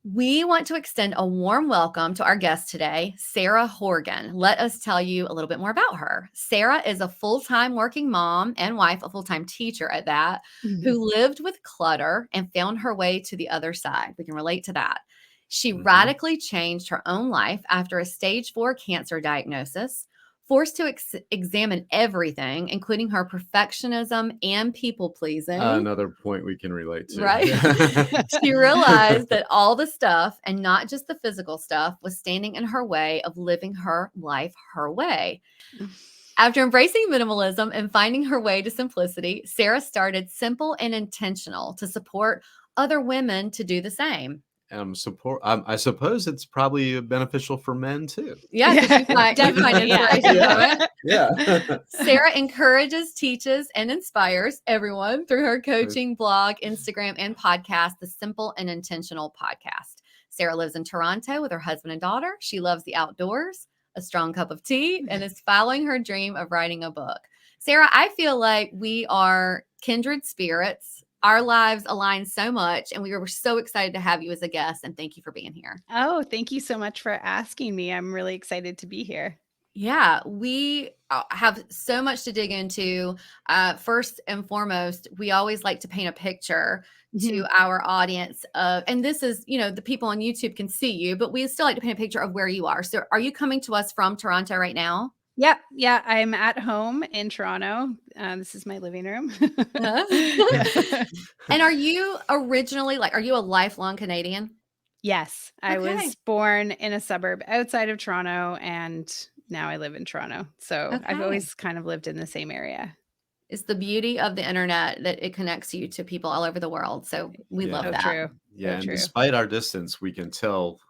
We want to extend a warm welcome to our guest today, Sarah Horgan. Let us tell you a little bit more about her. Sarah is a full-time working mom and wife, a full-time teacher at that, who lived with clutter and found her way to the other side. We can relate to that. She radically changed her own life after a stage 4 cancer diagnosis, forced to examine everything, including her perfectionism and people pleasing. Another point we can relate to. Right. She realized that all the stuff, and not just the physical stuff, was standing in her way of living her life her way. After embracing minimalism and finding her way to simplicity, Sarah started Simple and Intentional to support other women to do the same. I suppose it's probably beneficial for men too. Yeah, because you find inspiration from it. Yeah. Sarah encourages, teaches, and inspires everyone through her coaching, blog, Instagram, and podcast, the Simple and Intentional podcast. Sarah lives in Toronto with her husband and daughter. She loves the outdoors, a strong cup of tea, and is following her dream of writing a book. Sarah, I feel like we are kindred spirits. Our lives align so much, and we were so excited to have you as a guest, and thank you for being here. Oh, thank you so much for asking me. I'm really excited to be here. Yeah, we have so much to dig into. First and foremost, we always like to paint a picture to our audience of, and this is, the people on YouTube can see you, but we still like to paint a picture of where you are. So are you coming to us from Toronto right now? Yeah. I'm at home in Toronto. This is my living room. And are you originally, are you a lifelong Canadian? Yes, I was born in a suburb outside of Toronto, and now I live in Toronto. So I've always kind of lived in the same area. It's the beauty of the internet that it connects you to people all over the world. So we love that. True. Yeah, and despite our distance, we can tell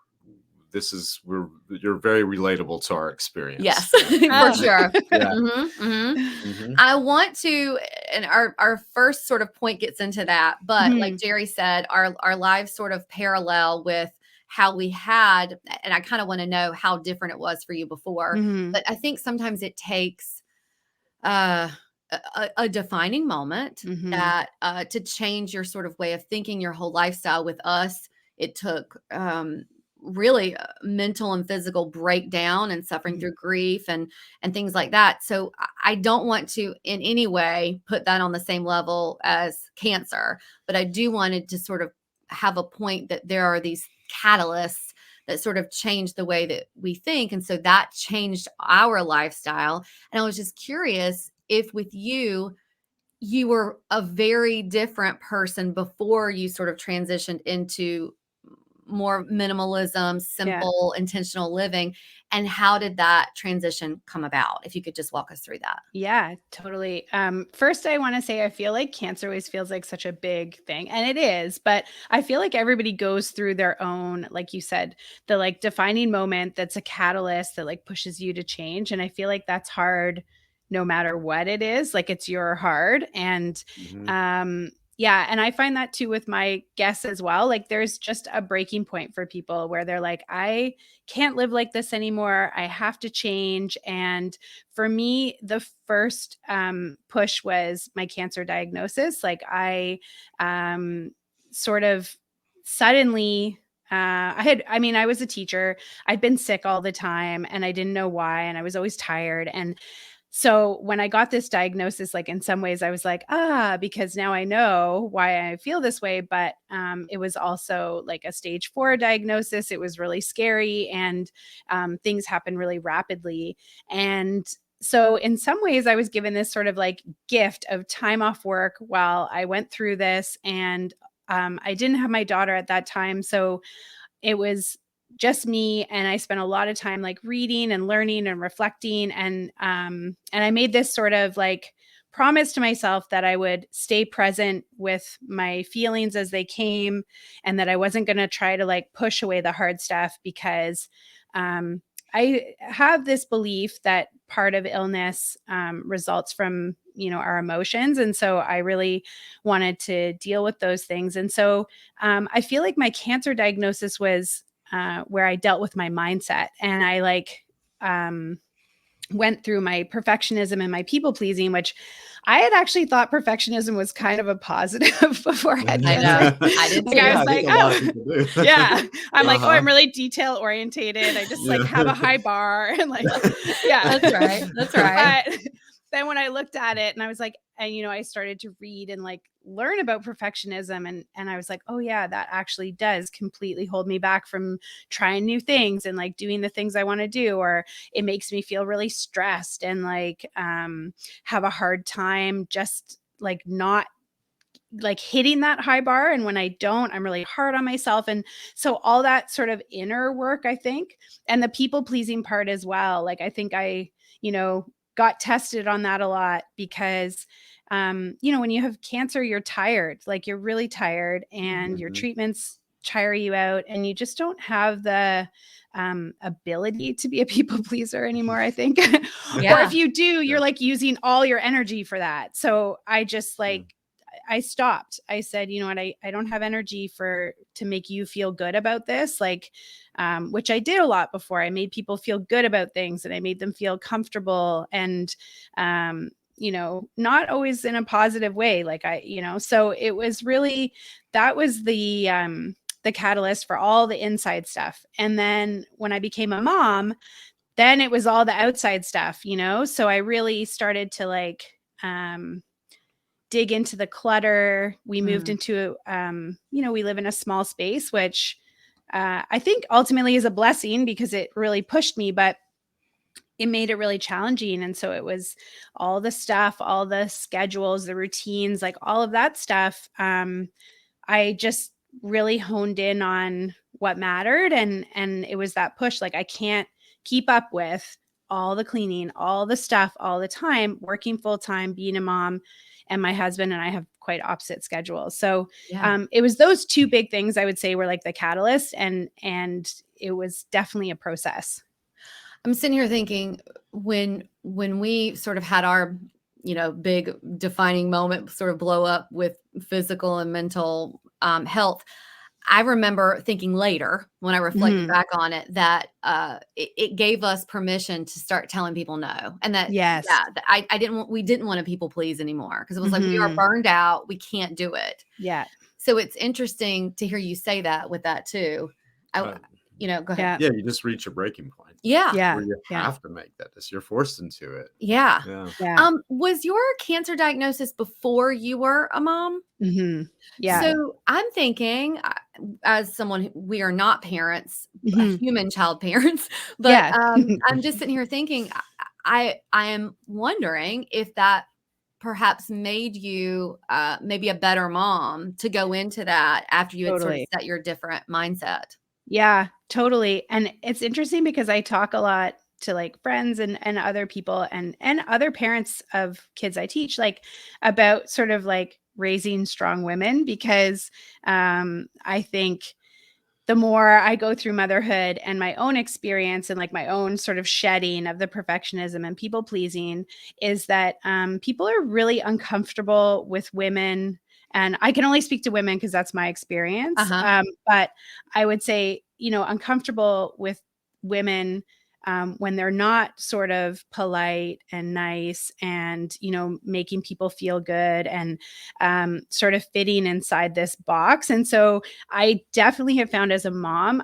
you're very relatable to our experience. Yes, for sure. I want to, and our first sort of point gets into that, but like Jerry said, our lives sort of parallel with how we had, and I kind of want to know how different it was for you before. But I think sometimes it takes a defining moment that to change your sort of way of thinking, your whole lifestyle. With us, it took really mental and physical breakdown and suffering through grief and things like that. So I don't want to in any way put that on the same level as cancer, but I do wanted to sort of have a point that there are these catalysts that sort of change the way that we think. And so that changed our lifestyle. And I was just curious if with you were a very different person before you sort of transitioned into more minimalism, simple, intentional living. And how did that transition come about? If you could just walk us through that. Yeah, totally. First, I want to say I feel like cancer always feels like such a big thing, and it is, but I feel like everybody goes through their own, like you said, the like defining moment that's a catalyst that like pushes you to change. And I feel like that's hard no matter what it is, like it's your hard. And yeah. And I find that too with my guests as well. Like there's just a breaking point for people where they're like, I can't live like this anymore. I have to change. And for me, the first push was my cancer diagnosis. Like I sort of suddenly I was a teacher. I'd been sick all the time and I didn't know why. And I was always tired. And so when I got this diagnosis, like in some ways I was like, because now I know why I feel this way. But it was also like a stage 4 diagnosis. It was really scary and things happened really rapidly. And so in some ways I was given this sort of like gift of time off work while I went through this. And I didn't have my daughter at that time. So it was just me. And I spent a lot of time like reading and learning and reflecting. And I made this sort of like promise to myself that I would stay present with my feelings as they came and that I wasn't going to try to like push away the hard stuff because I have this belief that part of illness results from, our emotions. And so I really wanted to deal with those things. And so I feel like my cancer diagnosis was where I dealt with my mindset. And I went through my perfectionism and my people pleasing, which I had actually thought perfectionism was kind of a positive before I had cancer. I did too. Like, I was like, oh, yeah. I'm like, oh, I'm really detail orientated. I just like have a high bar and like, yeah, that's right. That's right. But then when I looked at it and I was like, and you know, I started to read and like learn about perfectionism, and I was like, oh yeah, that actually does completely hold me back from trying new things and like doing the things I want to do, or it makes me feel really stressed and like have a hard time just like not like hitting that high bar. And when I don't, I'm really hard on myself. And so all that sort of inner work, I think, and the people pleasing part as well. Like, I think I, you know, got tested on that a lot because, you know, when you have cancer, you're tired, like you're really tired, and your treatments tire you out, and you just don't have the ability to be a people pleaser anymore, I think. Or if you do, you're like using all your energy for that. So I just like, I stopped. I said, you know what, I don't have energy to make you feel good about this. Like, which I did a lot before. I made people feel good about things, and I made them feel comfortable, and, you know, not always in a positive way. Like you know, so it was really, that was the catalyst for all the inside stuff. And then when I became a mom, then it was all the outside stuff, you know? So I really started to like, dig into the clutter. We moved into, you know, we live in a small space, which I think ultimately is a blessing because it really pushed me, but it made it really challenging. And so it was all the stuff, all the schedules, the routines, like all of that stuff. I just really honed in on what mattered. And it was that push. Like, I can't keep up with all the cleaning, all the stuff, all the time, working full time, being a mom, and my husband and I have quite opposite schedules. So it was those two big things I would say were like the catalyst, and it was definitely a process. I'm sitting here thinking, when we sort of had our, you know, big defining moment sort of blow up with physical and mental health, I remember thinking later when I reflected back on it that it gave us permission to start telling people no. And that, we didn't want to people please anymore, because it was like, we are burned out. We can't do it. Yeah. So it's interesting to hear you say that with that too. You know, go ahead. Yeah, you just reach a breaking point. Yeah. Where you have to make that decision. You're forced into it. Yeah. Was your cancer diagnosis before you were a mom? Yeah. So I'm thinking, as someone, we are not parents, human child parents, but I'm just sitting here thinking, I am wondering if that perhaps made you maybe a better mom to go into that after you had sort of set your different mindset. Yeah, totally. And it's interesting because I talk a lot to like friends and other people and other parents of kids I teach, like about sort of like raising strong women, because I think the more I go through motherhood and my own experience and like my own sort of shedding of the perfectionism and people pleasing, is that people are really uncomfortable with women. And I can only speak to women because that's my experience. But I would say, you know, uncomfortable with women when they're not sort of polite and nice and, you know, making people feel good and sort of fitting inside this box. And so I definitely have found as a mom,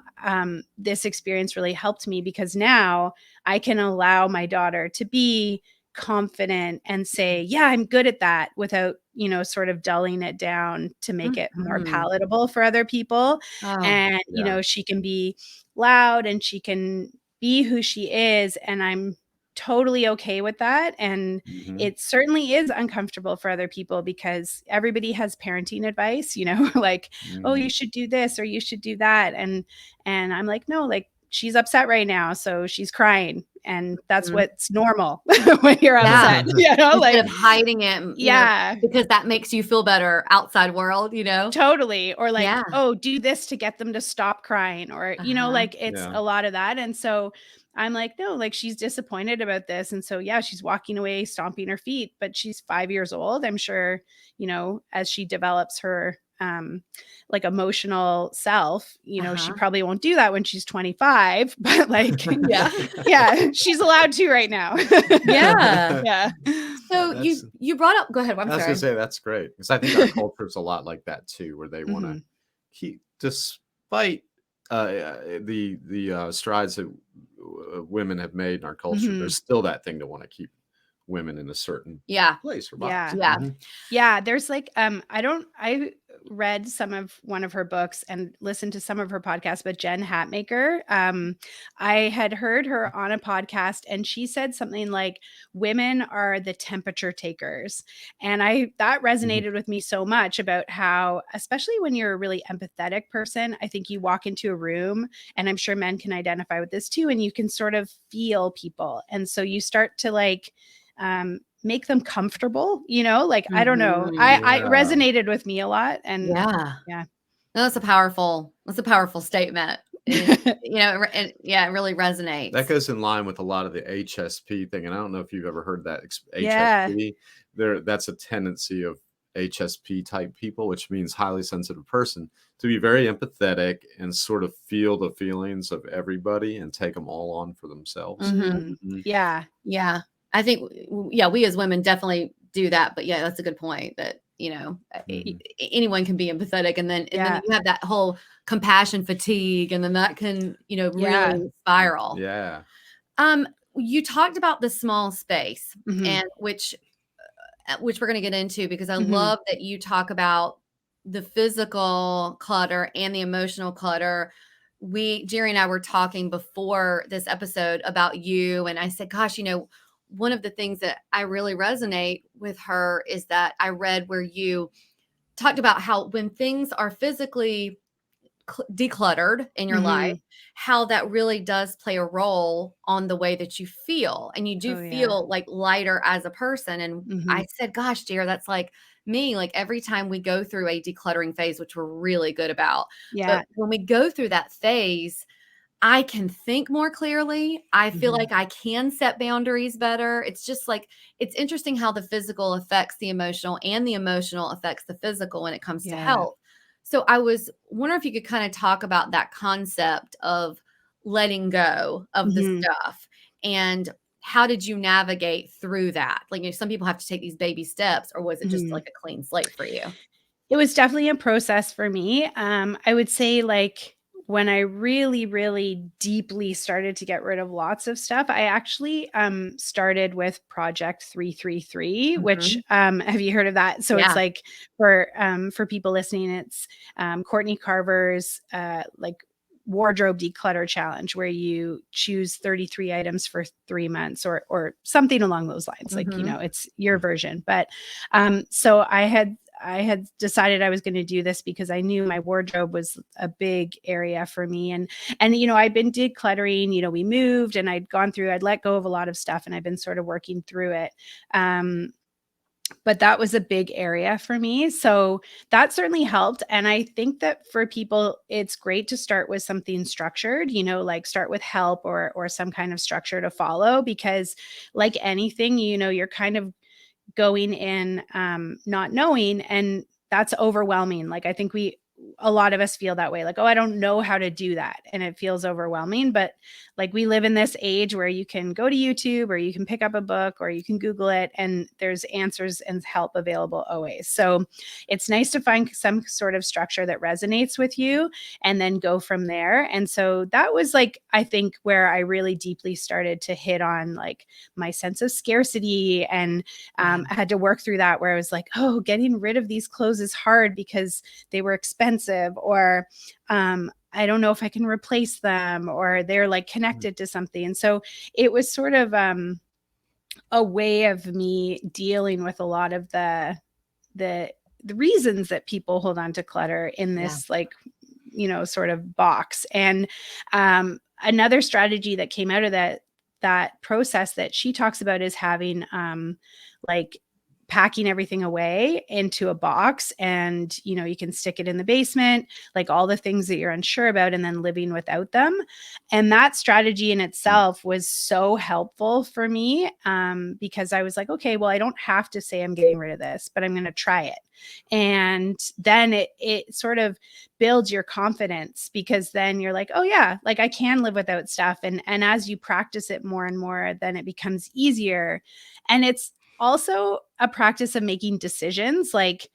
this experience really helped me, because now I can allow my daughter to be confident and say, yeah, I'm good at that, without, you know, sort of dulling it down to make it more palatable for other people. And, you know, she can be loud and she can be who she is. And I'm totally okay with that. And it certainly is uncomfortable for other people, because everybody has parenting advice, you know, like, oh, you should do this or you should do that. And I'm like, no, like, she's upset right now, so she's crying, and that's what's normal when you're upset, you know, instead like of hiding it, you know, because that makes you feel better outside world, you know. Totally. Or like, oh, do this to get them to stop crying, or you know, like it's a lot of that. And so I'm like, no, like, she's disappointed about this, and so she's walking away stomping her feet, but she's 5 years old. I'm sure, you know, as she develops her like emotional self, she probably won't do that when she's 25, but like, yeah, she's allowed to right now. Yeah. So you brought up, go ahead. I'm sorry. I was gonna say that's great, because I think our culture is a lot like that too, where they want to keep, despite the strides that women have made in our culture, there's still that thing to want to keep women in a certain place or box. Yeah. There's like, I read one of her books and listened to some of her podcasts, but Jen Hatmaker, I had heard her on a podcast, and she said something like, women are the temperature takers. And that resonated with me so much, about how, especially when you're a really empathetic person, I think you walk into a room, and I'm sure men can identify with this too, and you can sort of feel people. And so you start to like, make them comfortable, like, I don't know. I resonated with me a lot. And no, that's a powerful statement. It really resonates. That goes in line with a lot of the HSP thing. And I don't know if you've ever heard that. HSP, that's a tendency of HSP type people, which means highly sensitive person, to be very empathetic and sort of feel the feelings of everybody and take them all on for themselves. Yeah. I think, we as women definitely do that. But that's a good point, that, anyone can be empathetic, and then you have that whole compassion fatigue, and then that can, really spiral. Yeah. You talked about the small space, and which we're going to get into, because I love that you talk about the physical clutter and the emotional clutter. Jerry and I were talking before this episode about you, and I said, gosh, one of the things that I really resonate with her is that I read where you talked about how when things are physically decluttered in your life, how that really does play a role on the way that you feel, and you do feel like lighter as a person. And I said, gosh, dear, that's like me. Like, every time we go through a decluttering phase, which we're really good about, but when we go through that phase, I can think more clearly. I feel like I can set boundaries better. It's just like, it's interesting how the physical affects the emotional, and the emotional affects the physical when it comes to health. So I was wondering if you could kind of talk about that concept of letting go of the stuff, and how did you navigate through that? Like, some people have to take these baby steps, or was it just like a clean slate for you? It was definitely a process for me. I would say, like, when I really, really deeply started to get rid of lots of stuff, I actually started with Project 333, which have you heard of that? So it's like, for people listening, it's Courtney Carver's like wardrobe declutter challenge, where you choose 33 items for 3 months, or something along those lines. Like, it's your version. But so I had decided I was going to do this because I knew my wardrobe was a big area for me. And I'd been decluttering, we moved, and I'd let go of a lot of stuff, and I've been sort of working through it. But that was a big area for me. So that certainly helped. And I think that for people, it's great to start with something structured, like start with help, or some kind of structure to follow, because like anything, you're kind of going in not knowing, and that's overwhelming. Like, I think a lot of us feel that way, like, oh, I don't know how to do that, and it feels overwhelming. But like, we live in this age where you can go to YouTube, or you can pick up a book, or you can Google it, and there's answers and help available always. So it's nice to find some sort of structure that resonates with you, and then go from there. And so that was, like, I think, where I really deeply started to hit on like my sense of scarcity. And I had to work through that, where I was like, oh, getting rid of these clothes is hard because they were expensive, or I don't know if I can replace them, or they're like connected to something. And so it was sort of a way of me dealing with a lot of the reasons that people hold on to clutter in this like, sort of box. And another strategy that came out of that process that she talks about is having like packing everything away into a box, and, you know, you can stick it in the basement, like all the things that you're unsure about, and then living without them. And that strategy in itself was so helpful for me, because I was like, okay, well, I don't have to say I'm getting rid of this, but I'm going to try it. And then it sort of builds your confidence, because then you're like, oh yeah, like I can live without stuff. And as you practice it more and more, then it becomes easier. And it's also a practice of making decisions. Like,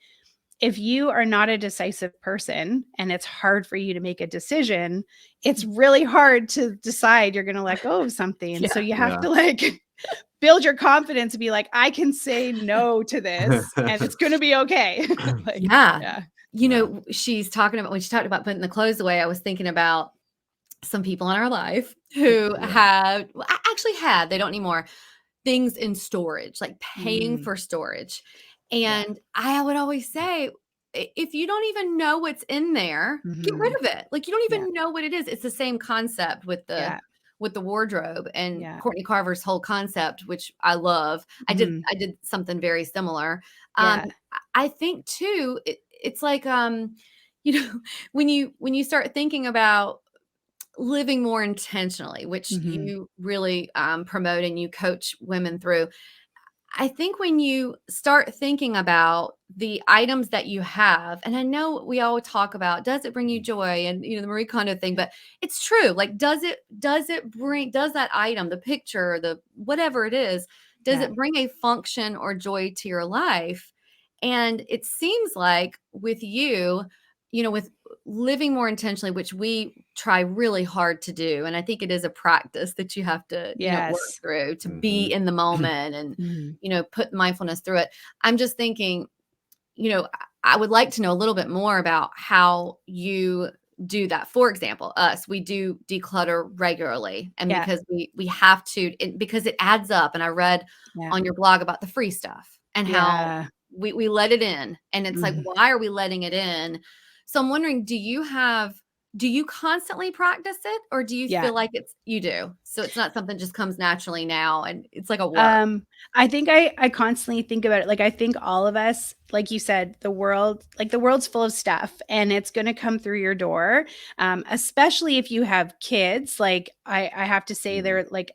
if you are not a decisive person and it's hard for you to make a decision, it's really hard to decide you're going to let go of something. So you have to like build your confidence and be like, I can say no to this and it's going to be okay. Like, you know, she's talking about, when she talked about putting the clothes away, I was thinking about some people in our life who have, actually had, they don't anymore, things in storage, like paying for storage. And I would always say, if you don't even know what's in there, get rid of it. Like, you don't even know what it is. It's the same concept with the wardrobe and Courtney Carver's whole concept, which I love. I did something very similar. I think too, it's like, you know, when you start thinking about living more intentionally, which you really promote and you coach women through. I think when you start thinking about the items that you have, and I know we all talk about, does it bring you joy, and, you know, the Marie Kondo thing, but it's true. Like, does that item, the picture, the whatever it is, does it bring a function or joy to your life? And it seems like with you, you know, with living more intentionally, which we try really hard to do. And I think it is a practice that you have to, you know, work through to be in the moment and, you know, put mindfulness through it. I'm just thinking, you know, I would like to know a little bit more about how you do that. For example, we do declutter regularly, and because we have to, because it adds up. And I read on your blog about the free stuff and how we let it in, and it's like, why are we letting it in? So I'm wondering, do you constantly practice it, or do you feel like you do? So it's not something that just comes naturally now and it's like a work. I think I constantly think about it. Like, I think all of us, like you said, the world's full of stuff, and it's going to come through your door. Especially if you have kids. Like, I have to say, they're like,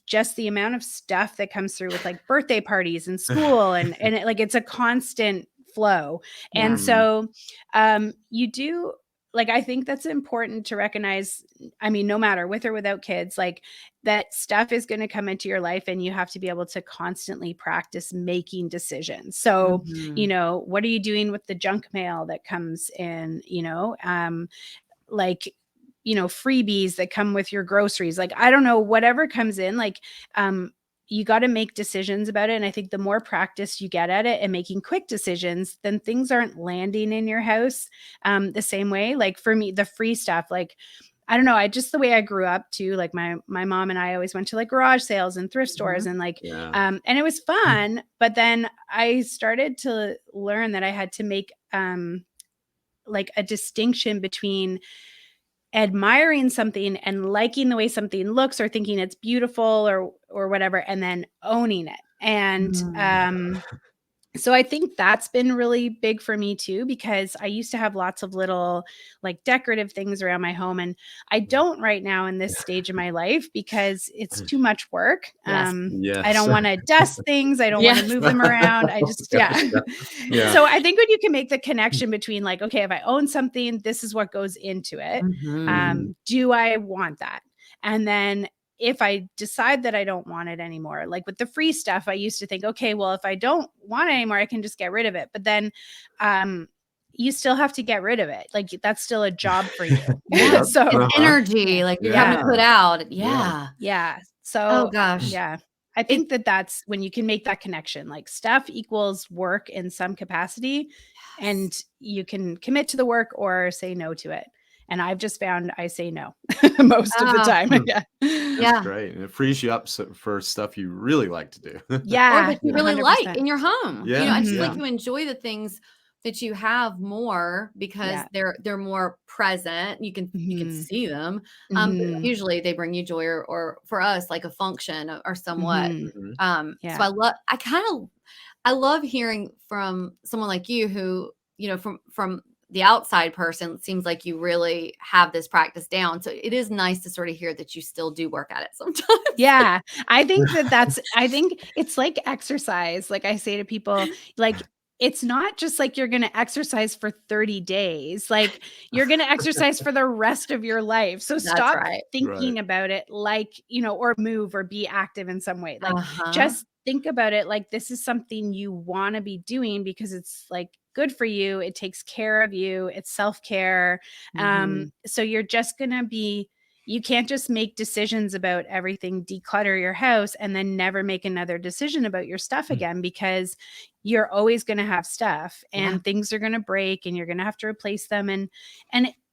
just the amount of stuff that comes through with like birthday parties and school and like, it's a constant flow. And so you do, like, I think that's important to recognize. I mean, no matter with or without kids, like, that stuff is going to come into your life, and you have to be able to constantly practice making decisions. So, you know, what are you doing with the junk mail that comes in, you know, like, you know, freebies that come with your groceries, like, I don't know, whatever comes in, like, you got to make decisions about it. And I think the more practice you get at it and making quick decisions, then things aren't landing in your house the same way. Like, for me, the free stuff, like, I don't know, the way I grew up too, like my mom and I always went to like garage sales and thrift stores and like, and it was fun. But then I started to learn that I had to make like a distinction between admiring something and liking the way something looks or thinking it's beautiful or whatever, and then owning it. And so I think that's been really big for me too, because I used to have lots of little like decorative things around my home, and I don't right now in this stage of my life because it's too much work. I don't want to dust things. I don't want to move them around. I just, So I think when you can make the connection between like, okay, if I own something, this is what goes into it. Do I want that? And then if I decide that I don't want it anymore, like with the free stuff, I used to think, okay, well, if I don't want it anymore, I can just get rid of it. But then you still have to get rid of it. Like, that's still a job for you. So it's energy, like you have to put out. So, oh gosh. I think that's when you can make that connection, like stuff equals work in some capacity, and you can commit to the work or say no to it. And I've just found I say no most of the time. That's great. And it frees you up for stuff you really like to do. Or that you really 100%. like in your home. You know, I just like you enjoy the things that you have more because they're more present. You can see them. Usually they bring you joy or for us, like a function or somewhat. So I love hearing from someone like you who, from the outside person, it seems like you really have this practice down. So it is nice to sort of hear that you still do work at it sometimes. Yeah. I think I think it's like exercise. Like I say to people, like, it's not just like you're going to exercise for 30 days. Like you're going to exercise for the rest of your life. So stop thinking about it like, or move or be active in some way. Like just think about it like this is something you want to be doing because it's like good for you. It takes care of you. It's self-care. So you're just going to be, you can't just make decisions about everything, declutter your house, and then never make another decision about your stuff again, because you're always going to have stuff and things are going to break and you're going to have to replace them. And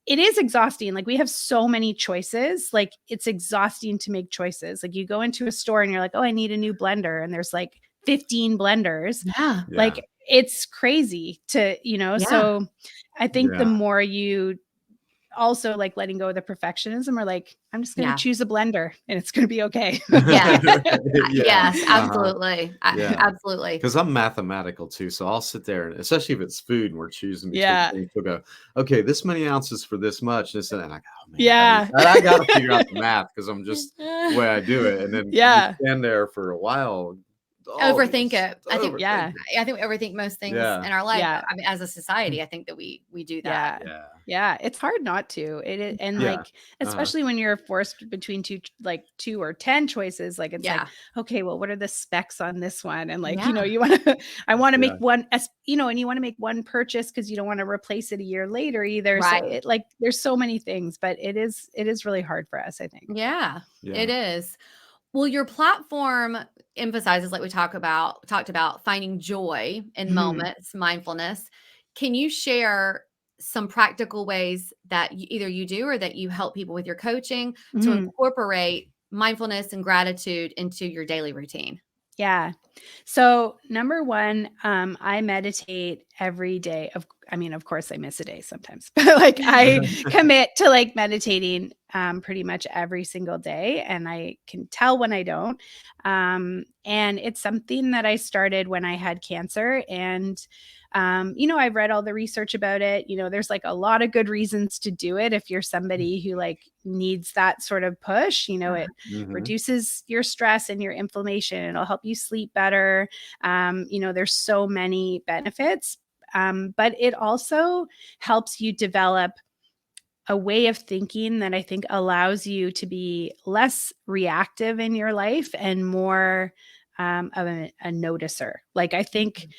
it is exhausting. Like we have so many choices. Like it's exhausting to make choices. Like you go into a store and you're like, oh, I need a new blender. And there's like 15 blenders. Like it's crazy to, so I think the more you also like letting go of the perfectionism or like, I'm just going to choose a blender and it's going to be okay. Yes, absolutely. Absolutely. Because I'm mathematical too. So I'll sit there, and especially if it's food and we're choosing between things, we'll go, okay, this many ounces for this much. And I go, oh, man, I got to figure out the math because I'm just the way I do it. And then you stand there for a while. Overthink it. I think we overthink most things in our life. I mean, as a society, I think that we do that. Yeah. It's hard not to. It is, and like, especially when you're forced between two or 10 choices, like it's like, okay, well, what are the specs on this one? And like, I want to make one, and you want to make one purchase because you don't want to replace it a year later either. So it like, there's so many things, but it is really hard for us, I think. Yeah, it is. Well, your platform emphasizes, like we talked about finding joy in moments, mindfulness. Can you share some practical ways that either you do or that you help people with your coaching to incorporate mindfulness and gratitude into your daily routine? Yeah. So number one, I meditate every day. Of course I miss a day sometimes, but like I commit to like meditating pretty much every single day. And I can tell when I don't. And it's something that I started when I had cancer. And I've read all the research about it. There's like a lot of good reasons to do it. If you're somebody who like needs that sort of push, it reduces your stress and your inflammation. It'll help you sleep better. There's so many benefits, but it also helps you develop a way of thinking that I think allows you to be less reactive in your life and more of a noticer. Like I think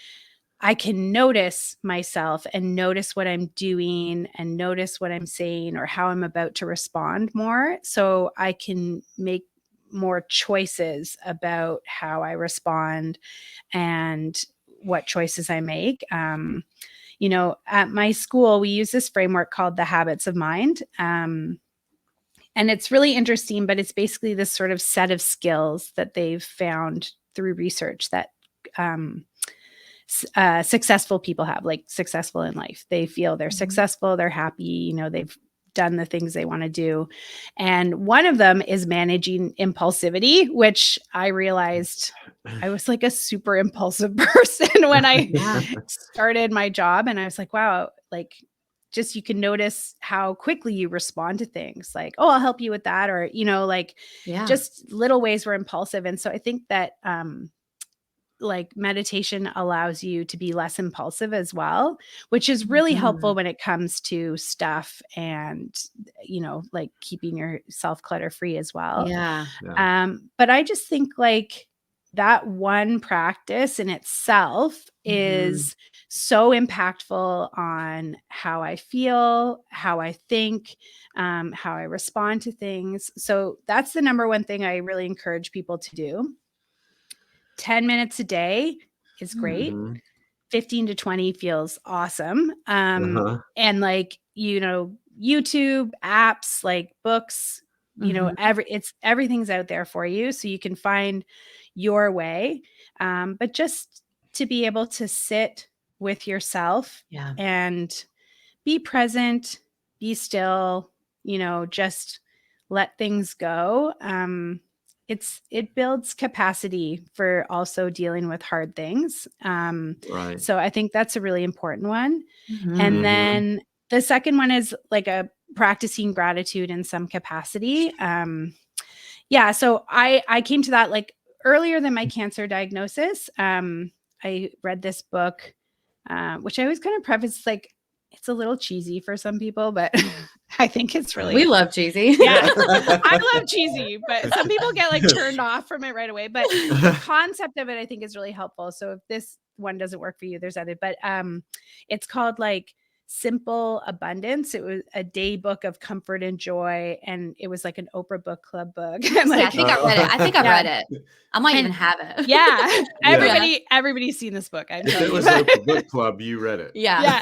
I can notice myself and notice what I'm doing and notice what I'm saying or how I'm about to respond more. So I can make more choices about how I respond and what choices I make. At my school, we use this framework called the habits of mind. And it's really interesting, but it's basically this sort of set of skills that they've found through research that successful people have, like successful in life. They feel they're successful, they're happy, they've done the things they want to do. And one of them is managing impulsivity, which I realized I was like a super impulsive person when I started my job. And I was like, wow, like just you can notice how quickly you respond to things like, oh, I'll help you with that. Or, just little ways we're impulsive. And so I think that like meditation allows you to be less impulsive as well, which is really helpful when it comes to stuff and, like keeping yourself clutter free as well. But I just think like that one practice in itself is so impactful on how I feel, how I think, how I respond to things. So that's the number one thing I really encourage people to do. 10 minutes a day is great. 15 to 20 feels awesome. And like, YouTube apps, like books, everything's out there for you. So you can find your way. But just to be able to sit with yourself and be present, be still, just let things go. it builds capacity for also dealing with hard things. Right. So I think that's a really important one. Mm-hmm. And then the second one is like a practicing gratitude in some capacity. Yeah. So I came to that like earlier than my cancer diagnosis. I read this book, which I always kind of preface like, it's a little cheesy for some people, but I think it's really. We love cheesy. Yeah, I love cheesy, but some people get like turned off from it right away. But the concept of it, I think, is really helpful. So if this one doesn't work for you, there's other. But it's called like Simple Abundance. It was a day book of comfort and joy, and it was like an Oprah book club book. And like, I think I read it. I think I read it. I might even have it. Yeah, everybody's seen this book. If it was Oprah book club, you read it. Yeah.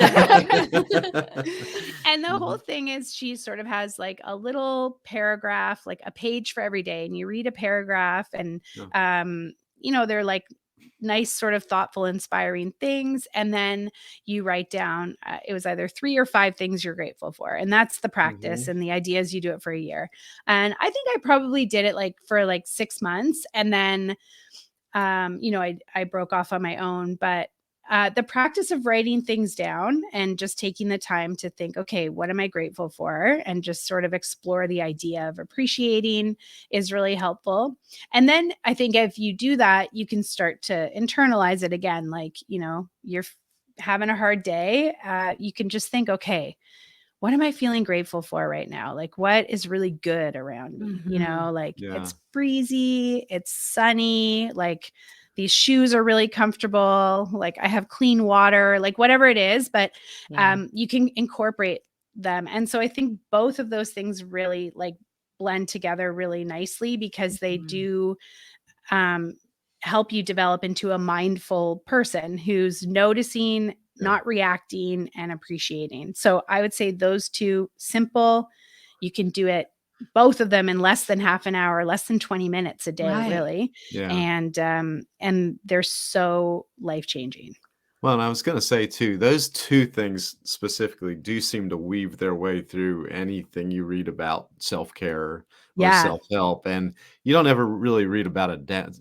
And the whole thing is she sort of has like a little paragraph, like a page for every day, and you read a paragraph, and they're like nice, sort of thoughtful, inspiring things. And then you write down, it was either 3 or 5 things you're grateful for. And that's the practice. And the idea is you do it for a year. And I think I probably did it like for like 6 months. And then, I broke off on my own, but the practice of writing things down and just taking the time to think, okay, what am I grateful for? And just sort of explore the idea of appreciating is really helpful. And then I think if you do that, you can start to internalize it again. Like, you're having a hard day. You can just think, okay, what am I feeling grateful for right now? Like, what is really good around me? It's breezy, it's sunny, like these shoes are really comfortable, like I have clean water, like whatever it is, but you can incorporate them. And so I think both of those things really like blend together really nicely because they do help you develop into a mindful person who's noticing, not reacting, and appreciating. So I would say those two, simple, you can do it, both of them in less than half an hour, less than 20 minutes a day, really. Yeah. And they're so life-changing. Well, and I was going to say too, those two things specifically do seem to weave their way through anything you read about self-care or self-help. And you don't ever really read about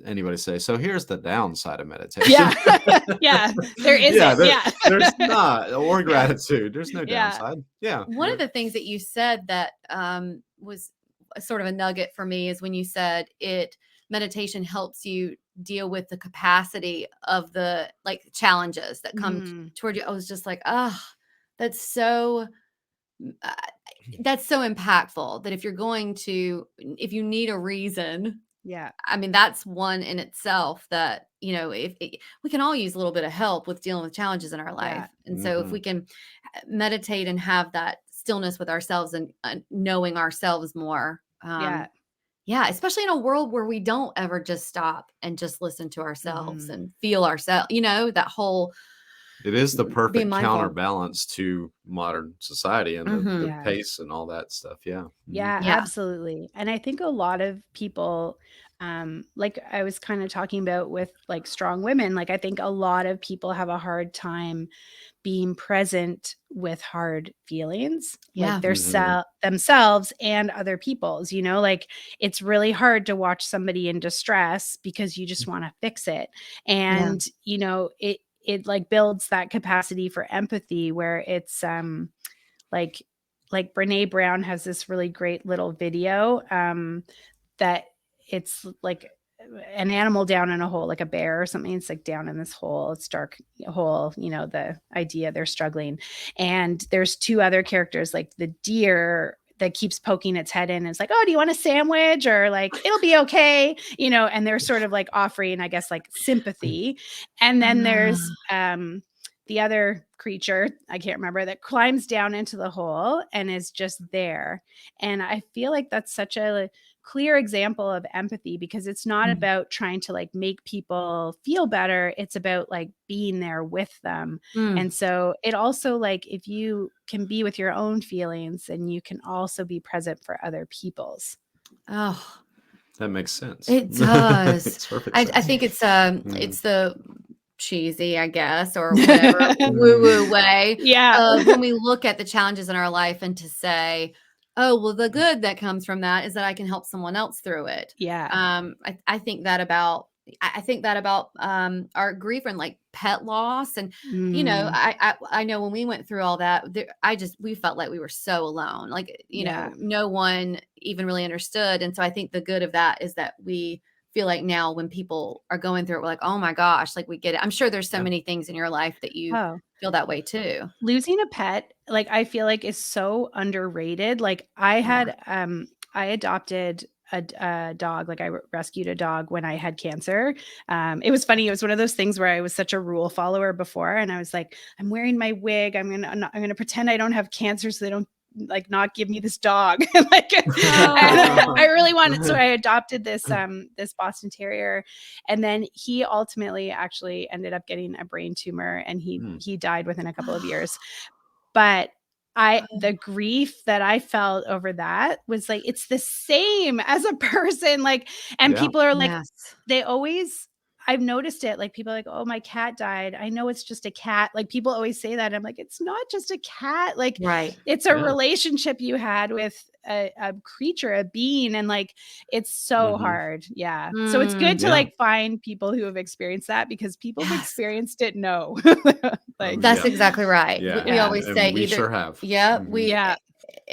anybody say, so here's the downside of meditation. Yeah. There isn't. There's not, or gratitude. There's no downside. Yeah. One of the things that you said that was a sort of a nugget for me is when you said meditation helps you deal with the capacity of the like challenges that come toward you. I was just like, that's so impactful that if you need a reason, I mean, that's one in itself that, we can all use a little bit of help with dealing with challenges in our life. And so if we can meditate and have that stillness with ourselves and knowing ourselves more, especially in a world where we don't ever just stop and just listen to ourselves and feel ourselves, that whole. It is the perfect counterbalance to modern society and the pace and all that stuff. Yeah. Yeah, absolutely. And I think a lot of people, like I was kind of talking about with like strong women, like I think a lot of people have a hard time being present with hard feelings, like themselves and other people's, like it's really hard to watch somebody in distress because you just want to fix it. And, it like builds that capacity for empathy where it's like Brene Brown has this really great little video that it's like an animal down in a hole, like a bear or something. It's like down in this hole, it's dark hole, the idea they're struggling. And there's 2 other characters, like the deer that keeps poking its head in. And it's like, oh, do you want a sandwich? Or like, it'll be okay. And they're sort of like offering, I guess, like sympathy. And then there's the other creature, I can't remember, that climbs down into the hole and is just there. And I feel like that's such a clear example of empathy because it's not about trying to like make people feel better. It's about like being there with them. And so it also like if you can be with your own feelings and you can also be present for other people's. Oh, that makes sense. It does. It's perfect I think it's the cheesy, I guess, or whatever woo-woo way. When we look at the challenges in our life and to say, Oh, well, the good that comes from that is that I can help someone else through it. Yeah. I think that about our grief and like pet loss. And, I know when we went through all that, we felt like we were so alone, like, no one even really understood. And so I think the good of that is that we feel like now when people are going through it, we're like, oh my gosh, like we get it. I'm sure there's so many things in your life that you feel that way too. Losing a pet, like, I feel like is so underrated. Like I had, I adopted a dog, like I rescued a dog when I had cancer. It was funny. It was one of those things where I was such a rule follower before. And I was like, I'm wearing my wig. I'm going to pretend I don't have cancer so they don't like not give me this dog. Like, and I really wanted, so I adopted this Boston Terrier, and then he ultimately actually ended up getting a brain tumor, and he died within a couple of years. But the grief that I felt over that was like, it's the same as a person. Like, and people are like, they always, I've noticed it. Like people are like, oh, my cat died. I know it's just a cat. Like people always say that. I'm like, it's not just a cat. Like, it's a relationship you had with a creature, a being. And like, it's so hard. Yeah. So it's good to like find people who have experienced that, because people who've experienced it know. Like that's exactly right. We always say we sure have.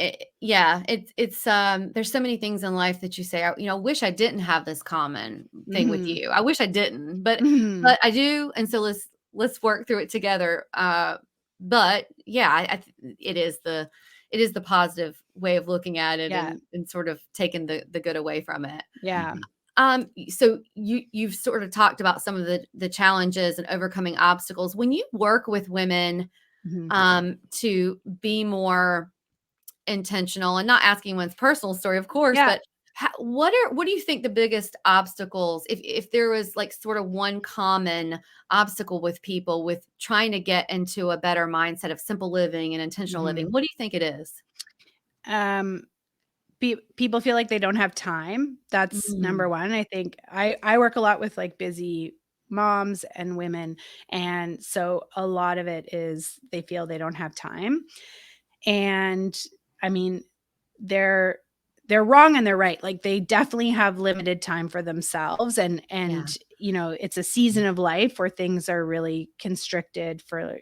It's there's so many things in life that you say, wish I didn't have this common thing with you. I wish I didn't, but I do. And so let's work through it together. But yeah, it is the positive way of looking at it, and sort of taking the good away from it. Yeah. So you've sort of talked about some of the challenges and overcoming obstacles when you work with women, to be more intentional, and not asking one's personal story, of course, but what do you think the biggest obstacles, if there was like sort of one common obstacle with people with trying to get into a better mindset of simple living and intentional living, what do you think it is? People feel like they don't have time. That's number one. I think I work a lot with like busy moms and women. And so a lot of it is they feel they don't have time. And I mean, they're wrong and they're right. Like they definitely have limited time for themselves. And it's a season of life where things are really constricted for,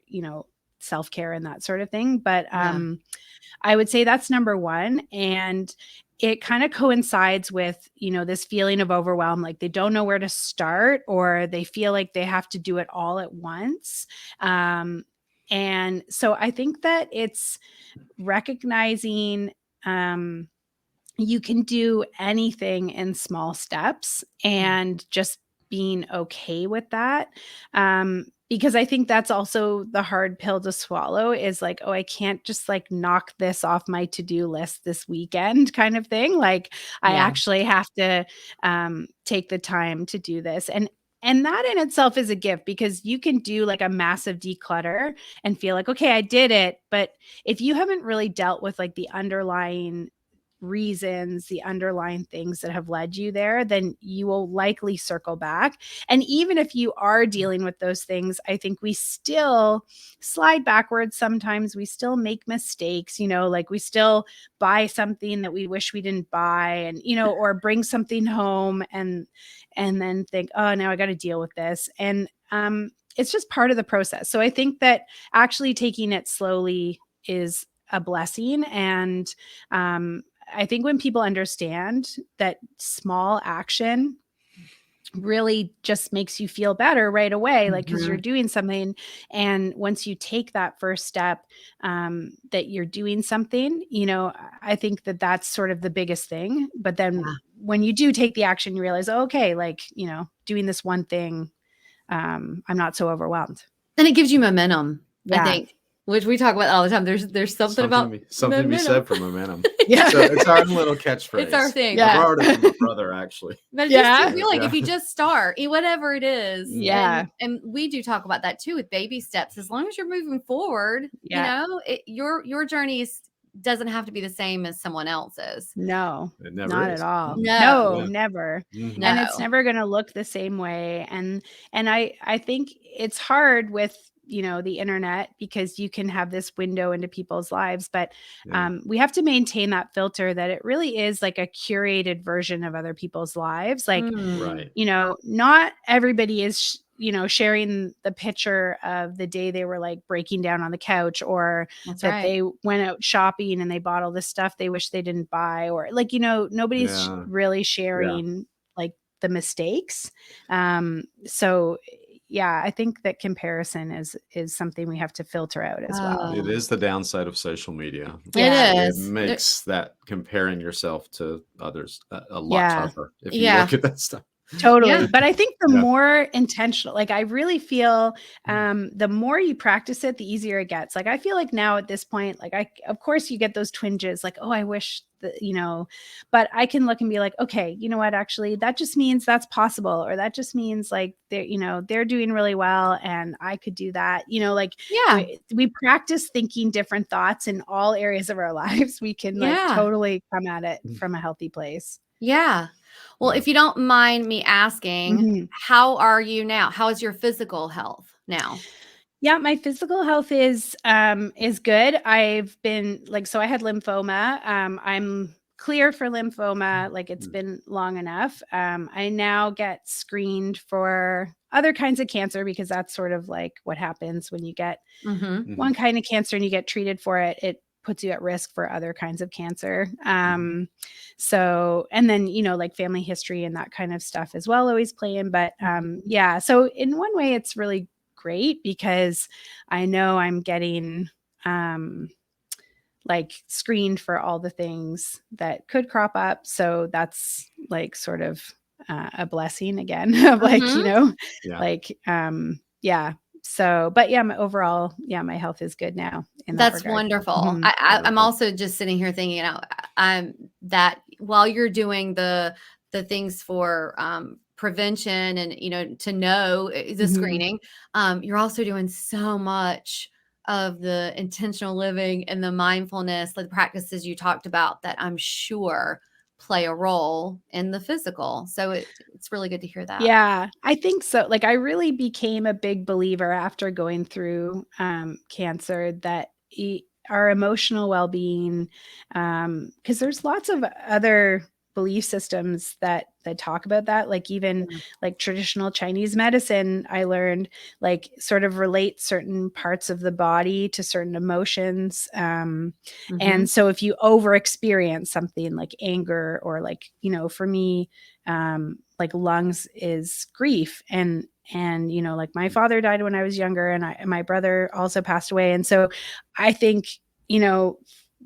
self-care and that sort of thing. But I would say that's number one. And it kind of coincides with, this feeling of overwhelm, like they don't know where to start, or they feel like they have to do it all at once. And so I think that it's recognizing you can do anything in small steps, and just being okay with that. Because I think that's also the hard pill to swallow, is like, oh, I can't just like knock this off my to-do list this weekend kind of thing. Like I actually have to take the time to do this. And that in itself is a gift, because you can do like a massive declutter and feel like, okay, I did it. But if you haven't really dealt with like the underlying reasons, the underlying things that have led you there, then you will likely circle back. And even if you are dealing with those things, I think we still slide backwards. Sometimes we still make mistakes, like we still buy something that we wish we didn't buy, and, or bring something home and then think, oh, now I got to deal with this. And it's just part of the process. So I think that actually taking it slowly is a blessing. And I think when people understand that small action really just makes you feel better right away, like, because you're doing something. And once you take that first step, that you're doing something, I think that that's sort of the biggest thing. But then when you do take the action, you realize, oh, okay, like, doing this one thing, I'm not so overwhelmed. And it gives you momentum, I think. Which we talk about all the time. There's something about something to be said for momentum. So it's our little catchphrase. It's our thing. I borrowed it from my brother, actually. But I feel like if you just start, whatever it is, and we do talk about that too with baby steps. As long as you're moving forward, your journey doesn't have to be the same as someone else's. No, it never not is. at all. No, never. Mm-hmm. And it's never going to look the same way. And I think it's hard with the internet, because you can have this window into people's lives. But we have to maintain that filter that it really is like a curated version of other people's lives. Like, right. Not everybody is, sharing the picture of the day they were like breaking down on the couch, or they went out shopping and they bought all this stuff they wish they didn't buy, or like, nobody's really sharing like the mistakes. So yeah, I think that comparison is something we have to filter out as well. It is the downside of social media. It is. It makes that comparing yourself to others a lot tougher if you look at that stuff. Totally. Yeah. But I think the more intentional, like I really feel the more you practice it, the easier it gets. Like I feel like now at this point, like of course you get those twinges like, oh, I wish that, but I can look and be like, okay, you know what, actually that just means that's possible. Or that just means like they're doing really well and I could do that, we practice thinking different thoughts in all areas of our lives. We can like totally come at it from a healthy place. Yeah. Well, if you don't mind me asking, how are you now? How is your physical health now? Yeah, my physical health is good. I've been so I had lymphoma. I'm clear for lymphoma. Like it's been long enough. I now get screened for other kinds of cancer, because that's sort of like what happens when you get one kind of cancer and you get treated for it. It puts you at risk for other kinds of cancer. So, and then, like family history and that kind of stuff as well always play in. But so in one way it's really great, because I know I'm getting like screened for all the things that could crop up. So that's like sort of a blessing again of like, So, but yeah, my health is good now. That's wonderful. I'm also just sitting here thinking, that while you're doing the things for prevention and, to know the screening, you're also doing so much of the intentional living and the mindfulness, like the practices you talked about that I'm sure play a role in the physical. So it's really good to hear that. Yeah, I think so. Like I really became a big believer after going through cancer that our emotional well-being, because there's lots of other belief systems that talk about that, like even like traditional Chinese medicine, I learned like sort of relate certain parts of the body to certain emotions. And so if you over experience something like anger or like, for me, like lungs is grief, and like my father died when I was younger, and my brother also passed away. And so I think,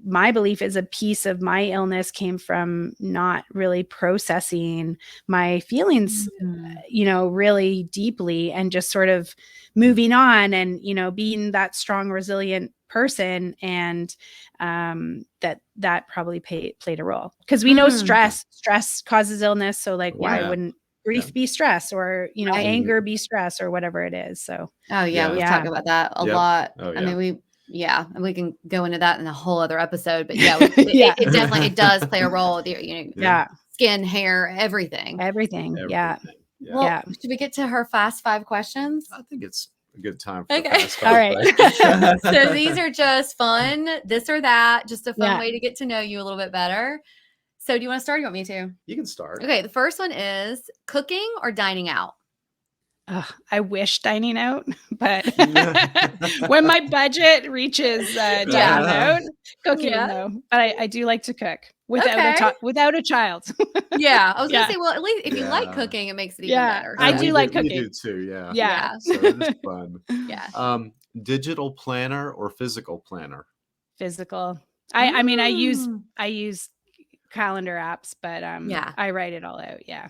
my belief is a piece of my illness came from not really processing my feelings, really deeply, and just sort of moving on and, being that strong, resilient person. And that probably played a role, because we know stress causes illness. So like, why wouldn't grief be stress, or, anger be stress, or whatever it is. So. We've talked about that a lot. I mean, and we can go into that in a whole other episode, but it definitely, it does play a role with skin, hair, everything. Yeah. Well, should we get to her fast 5 questions? I think it's a good time for the fast 5 All right. questions. So these are just fun, this or that, just a fun way to get to know you a little bit better. So do you want to start? Or you want me to? You can start. Okay. The first one is cooking or dining out? I wish dining out, but when my budget reaches dining out, cooking though. But I do like to cook without a child. I was gonna say, well, at least if you like cooking, it makes it even better. I do like cooking. We do too. Yeah. So it's fun. Digital planner or physical planner? Physical. I mean, I use calendar apps, but I write it all out. Yeah.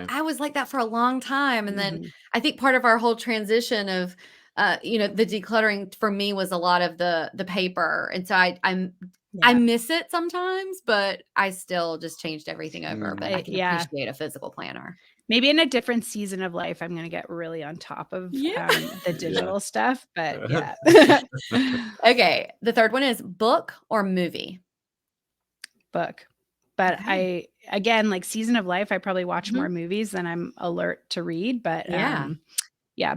I was like that for a long time. And then I think part of our whole transition of the decluttering for me was a lot of the paper. And so I miss it sometimes, but I still just changed everything over. But I can appreciate a physical planner. Maybe in a different season of life, I'm going to get really on top of the digital stuff, but Okay. The third one is book or movie? Book. But again, like season of life, I probably watch more movies than I'm alert to read. But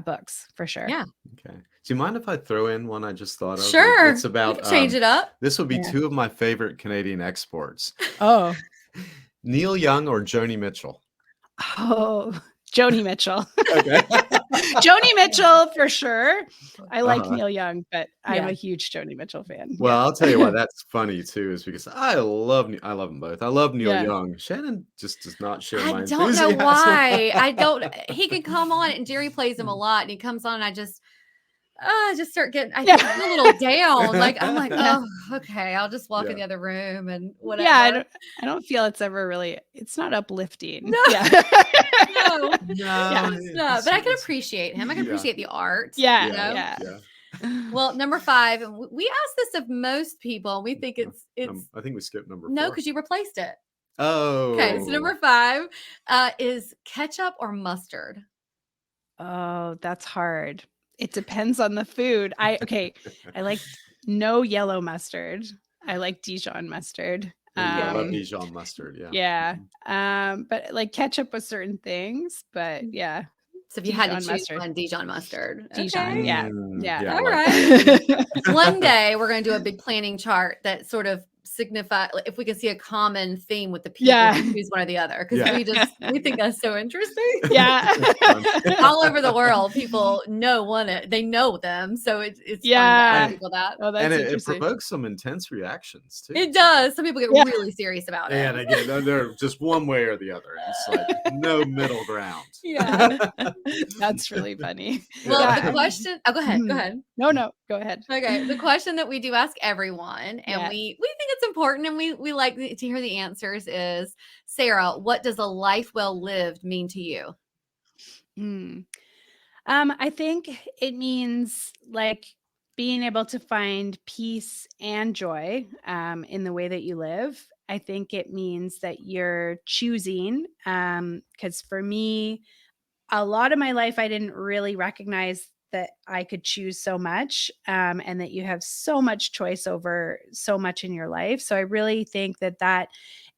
books for sure. Yeah. Okay. Do you mind if I throw in one I just thought of? Sure. It's about change it up. This would be two of my favorite Canadian exports. Oh. Neil Young or Joni Mitchell? Oh, Joni Mitchell. Okay. Joni Mitchell for sure. I like Neil Young, but I'm a huge Joni Mitchell fan. Well, I'll tell you why that's funny too, is because I love them both. I love Neil Young. Shannon just does not share my enthusiasm. I don't know why. He can come on and Jerry plays him a lot, and he comes on and I just start getting, I feel a little down. Like, I'm like, oh, okay, I'll just walk in the other room and whatever. Yeah, I don't feel it's ever really, it's not uplifting. No. No. It's not. But I can appreciate him. I can appreciate the art. Yeah. Well, number 5, we asked this of most people. We think it's I think we skipped number 4. No, because you replaced it. Oh. Okay, so number 5 is ketchup or mustard. Oh, that's hard. It depends on the food. I like no yellow mustard. I like Dijon mustard. I love Dijon mustard. But like ketchup with certain things. But yeah. So if you had to choose one, Dijon mustard. Dijon, okay. All right. One day we're going to do a big planning chart that sort of signify, if we can see a common theme with the people, choose one or the other, because we think that's so interesting. All over the world, people know they know them, so it's fun to ask people that. Oh, that's and it provokes some intense reactions too. It does. Some people get really serious about it. And again, they're just one way or the other. It's like no middle ground. That's really funny. Well, the question. Oh, go ahead. No, go ahead. Okay, the question that we do ask everyone, and we think it's important, and we like to hear the answers, is, Sarah, what does a life well lived mean to you? I think it means like being able to find peace and joy in the way that you live. I think it means that you're choosing, because for me, a lot of my life, I didn't really recognize that I could choose so much, and that you have so much choice over so much in your life. So I really think that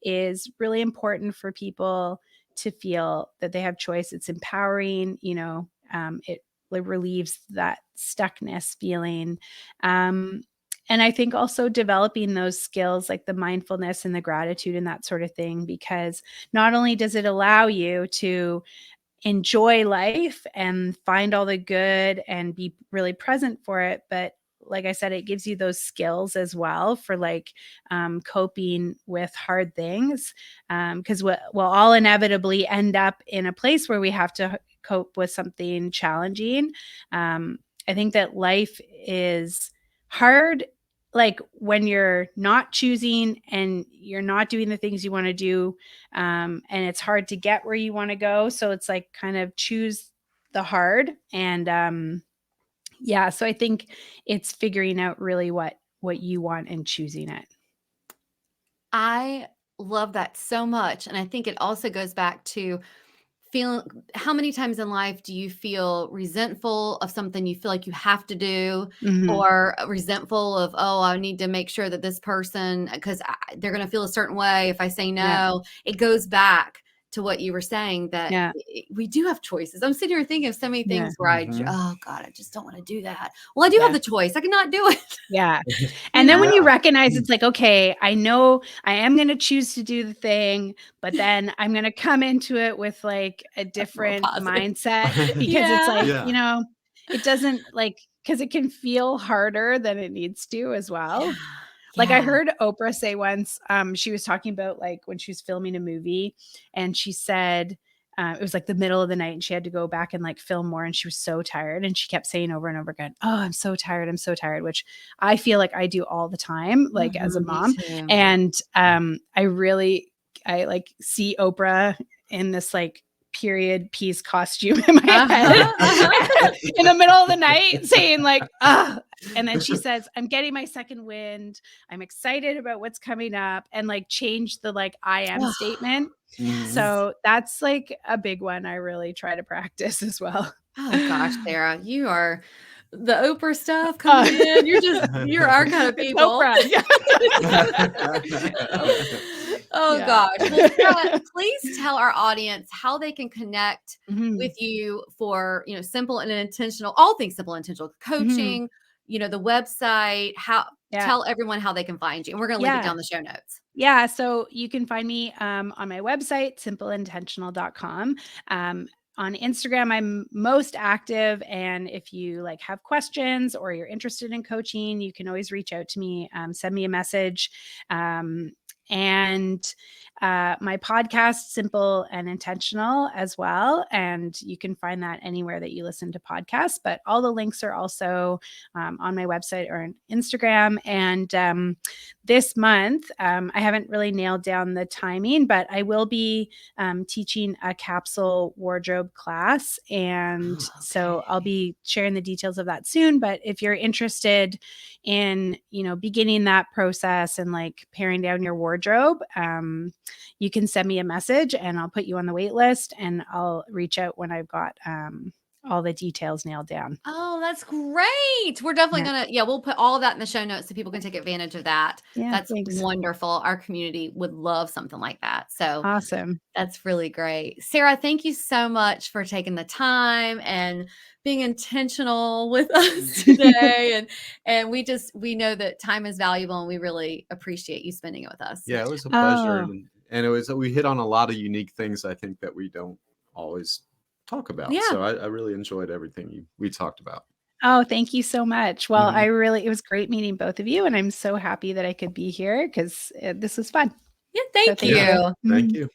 is really important for people to feel that they have choice. It's empowering, it relieves that stuckness feeling. And I think also developing those skills like the mindfulness and the gratitude and that sort of thing, because not only does it allow you to enjoy life and find all the good and be really present for it, but like I said, it gives you those skills as well for like coping with hard things, because we'll all inevitably end up in a place where we have to cope with something challenging. I think that life is hard, like when you're not choosing and you're not doing the things you want to do, and it's hard to get where you want to go. So it's like kind of choose the hard. And so I think it's figuring out really what you want and choosing it. I love that so much. And I think it also goes back to feeling, how many times in life do you feel resentful of something you feel like you have to do, or resentful of, I need to make sure that this person, because they're going to feel a certain way if I say no. It goes back to what you were saying, that we do have choices. I'm sitting here thinking of so many things where I just don't want to do that. Well, I do have the choice. I cannot do it. And then when you recognize, it's like, okay, I know I am going to choose to do the thing, but then I'm going to come into it with like a different mindset, because it's like, it doesn't because it can feel harder than it needs to as well. Like I heard Oprah say once, she was talking about like when she was filming a movie, and she said it was like the middle of the night and she had to go back and like film more, and she was so tired, and she kept saying over and over again, "Oh, I'm so tired. I'm so tired," which I feel like I do all the time, like as a mom. And I like see Oprah in this like period piece costume in my head in the middle of the night saying like, and then she says, "I'm getting my second wind. I'm excited about what's coming up," and like change the like I am statement. So that's like a big one I really try to practice as well. Oh gosh, Sarah, you are the Oprah stuff coming in. You're our kind of people. Oh gosh. Well, Sarah, please tell our audience how they can connect with you for, simple and intentional, all things simple and intentional coaching, the website, tell everyone how they can find you. And we're going to link it down in the show notes. Yeah. So you can find me on my website, simpleintentional.com. On Instagram, I'm most active. And if you have questions or you're interested in coaching, you can always reach out to me, send me a message. And my podcast, Simple and Intentional, as well. And you can find that anywhere that you listen to podcasts. But all the links are also on my website or on Instagram. And this month, I haven't really nailed down the timing, but I will be teaching a capsule wardrobe class. And so I'll be sharing the details of that soon. But if you're interested in, beginning that process and paring down your wardrobe, you can send me a message and I'll put you on the wait list, and I'll reach out when I've got all the details nailed down. Oh, that's great. We're definitely we'll put all of that in the show notes so people can take advantage of that. That's wonderful. Our community would love something like that. So awesome. That's really great. Sarah, thank you so much for taking the time and being intentional with us today. and we know that time is valuable, and we really appreciate you spending it with us. Yeah, it was a pleasure. And we hit on a lot of unique things, I think, that we don't always talk about. Yeah. So I really enjoyed everything we talked about. Oh, thank you so much. Well, it was great meeting both of you, and I'm so happy that I could be here because this was fun. Yeah, thank you. Thank you.